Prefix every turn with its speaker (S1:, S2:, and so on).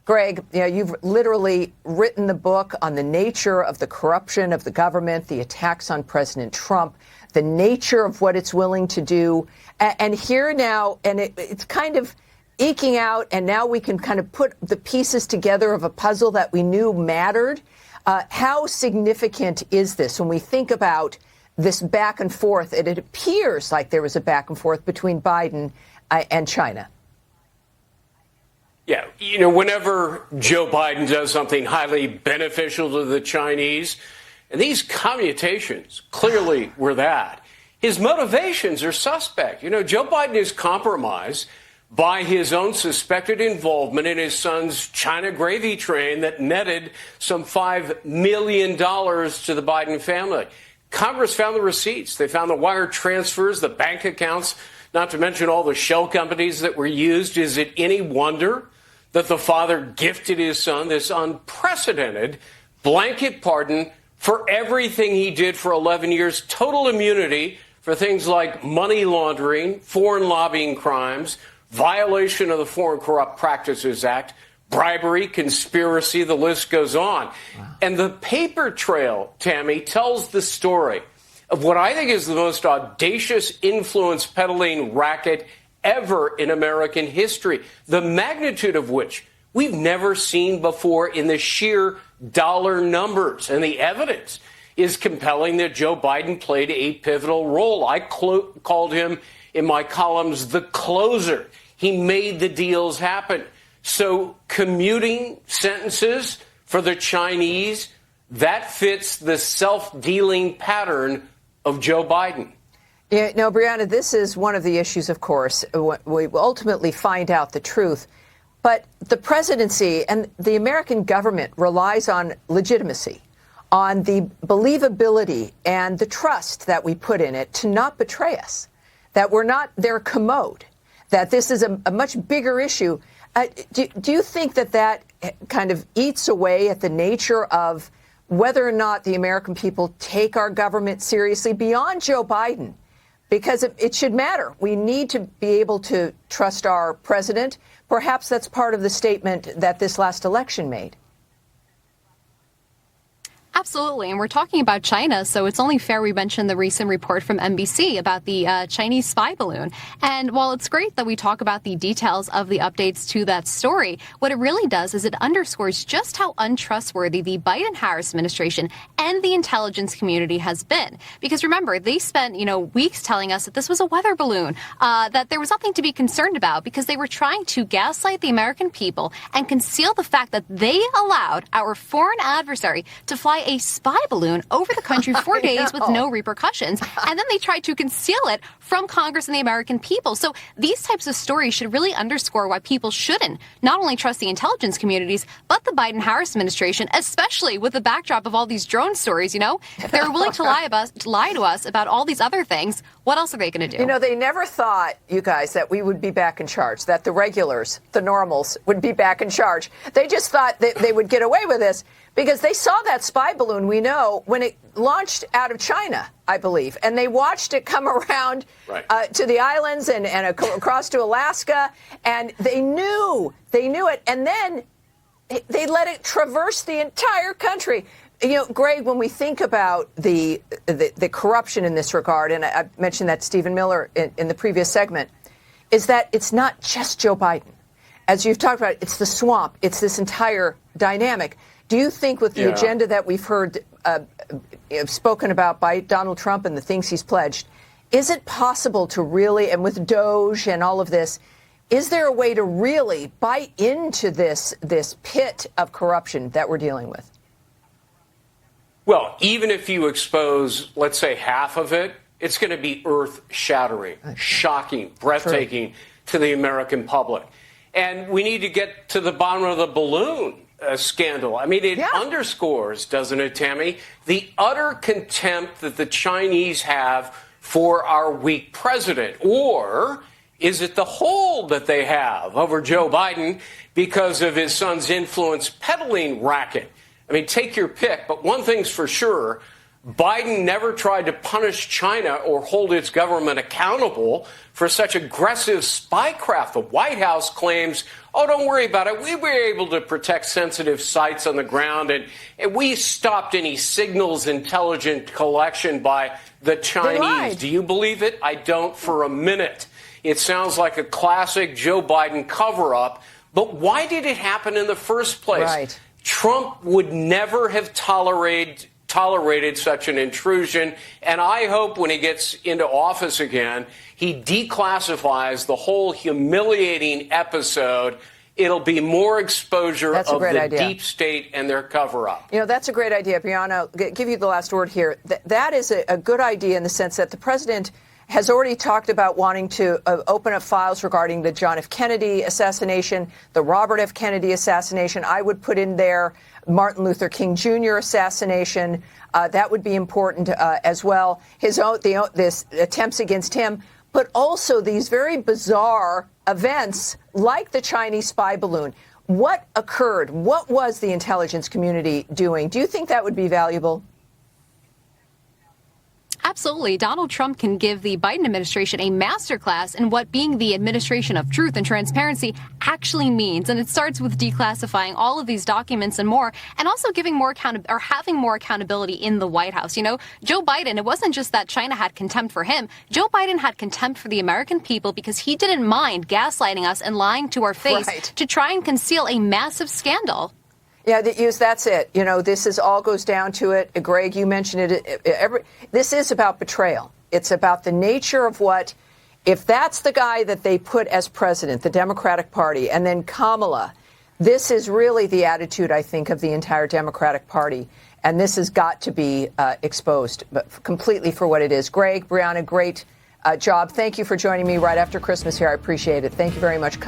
S1: Greg, you've literally written the book on the nature of the corruption of the government, the attacks on President Trump, the nature of what it's willing to do. And here now, and it's kind of eking out, and now we can kind of put the pieces together of a puzzle that we knew mattered. How significant is this when we think about this back and forth? It appears like there was a back and forth between Biden and China.
S2: Yeah, whenever Joe Biden does something highly beneficial to the Chinese, and these commutations clearly were that, his motivations are suspect. Joe Biden is compromised by his own suspected involvement in his son's China gravy train that netted some $5 million to the Biden family. Congress found the receipts. They found the wire transfers, the bank accounts, not to mention all the shell companies that were used. Is it any wonder that the father gifted his son this unprecedented blanket pardon for everything he did for 11 years, total immunity for things like money laundering, foreign lobbying crimes, violation of the Foreign Corrupt Practices Act, bribery, conspiracy, the list goes on. Wow. And the paper trail, Tammy, tells the story of what I think is the most audacious influence peddling racket ever in American history, the magnitude of which we've never seen before in the sheer dollar numbers. And the evidence is compelling that Joe Biden played a pivotal role. I called him in my columns the closer. He made the deals happen. So commuting sentences for the Chinese, that fits the self-dealing pattern of Joe Biden.
S1: Yeah, no, Brianna, this is one of the issues, of course. We will ultimately find out the truth. But the presidency and the American government relies on legitimacy, on the believability and the trust that we put in it to not betray us, that we're not their commode, that this is a much bigger issue. Do you think that kind of eats away at the nature of whether or not the American people take our government seriously beyond Joe Biden? Because it should matter. We need to be able to trust our president. Perhaps that's part of the statement that this last election made.
S3: Absolutely. And we're talking about China, so it's only fair we mention the recent report from NBC about the Chinese spy balloon. And while it's great that we talk about the details of the updates to that story, what it really does is it underscores just how untrustworthy the Biden-Harris administration and the intelligence community has been. Because remember, they spent, weeks telling us that this was a weather balloon, that there was nothing to be concerned about because they were trying to gaslight the American people and conceal the fact that they allowed our foreign adversary to fly a spy balloon over the country for days with no repercussions. And then they tried to conceal it from Congress and the American people. So these types of stories should really underscore why people shouldn't not only trust the intelligence communities, but the Biden-Harris administration, especially with the backdrop of all these drone stories. If they're willing to lie to us about all these other things, what else are they going to do?
S1: They never thought, you guys, that we would be back in charge, that the regulars, the normals, would be back in charge. They just thought that they would get away with this because they saw that spy balloon, we know, when it launched out of China, I believe, and they watched it come around to the islands and across to Alaska, and they knew it, and then they let it traverse the entire country. Greg, when we think about the corruption in this regard, and I mentioned that Stephen Miller in the previous segment, is that it's not just Joe Biden. As you've talked about, it's the swamp. It's this entire dynamic. Do you think with the agenda that we've heard spoken about by Donald Trump and the things he's pledged, is it possible to really, and with Doge and all of this, is there a way to really bite into this pit of corruption that we're dealing with?
S2: Well, even if you expose, let's say, half of it, it's going to be earth-shattering, shocking, breathtaking to the American public. And we need to get to the bottom of the balloon scandal. I mean, it underscores, doesn't it, Tammy, the utter contempt that the Chinese have for our weak president. Or is it the hold that they have over Joe Biden because of his son's influence peddling racket? I mean, take your pick. But one thing's for sure, Biden never tried to punish China or hold its government accountable for such aggressive spycraft. The White House claims, oh, don't worry about it. We were able to protect sensitive sites on the ground, and we stopped any signals intelligence collection by the Chinese. Do you believe it? I don't for a minute. It sounds like a classic Joe Biden cover-up. But why did it happen in the first place?
S1: Right.
S2: Trump would never have tolerated such an intrusion, and I hope when he gets into office again, he declassifies the whole humiliating episode. It'll be more exposure of the deep state and their cover-up.
S1: You know, that's a great idea. Brianna, I'll give you the last word here. That is a good idea in the sense that the president has already talked about wanting to open up files regarding the John F. Kennedy assassination, the Robert F. Kennedy assassination. I would put in there Martin Luther King Jr. assassination. That would be important as well. This attempts against him, but also these very bizarre events like the Chinese spy balloon. What occurred? What was the intelligence community doing? Do you think that would be valuable?
S3: Absolutely. Donald Trump can give the Biden administration a masterclass in what being the administration of truth and transparency actually means. And it starts with declassifying all of these documents and more, and also giving more having more accountability in the White House. You know, Joe Biden, it wasn't just that China had contempt for him. Joe Biden had contempt for the American people because he didn't mind gaslighting us and lying to our face to try and conceal a massive scandal.
S1: Yeah, that's it. You know, all goes down to it. Greg, you mentioned it. This is about betrayal. It's about the nature of if that's the guy that they put as president, the Democratic Party, and then Kamala, this is really the attitude, I think, of the entire Democratic Party. And this has got to be exposed completely for what it is. Greg, Brianna, great job. Thank you for joining me right after Christmas here. I appreciate it. Thank you very much.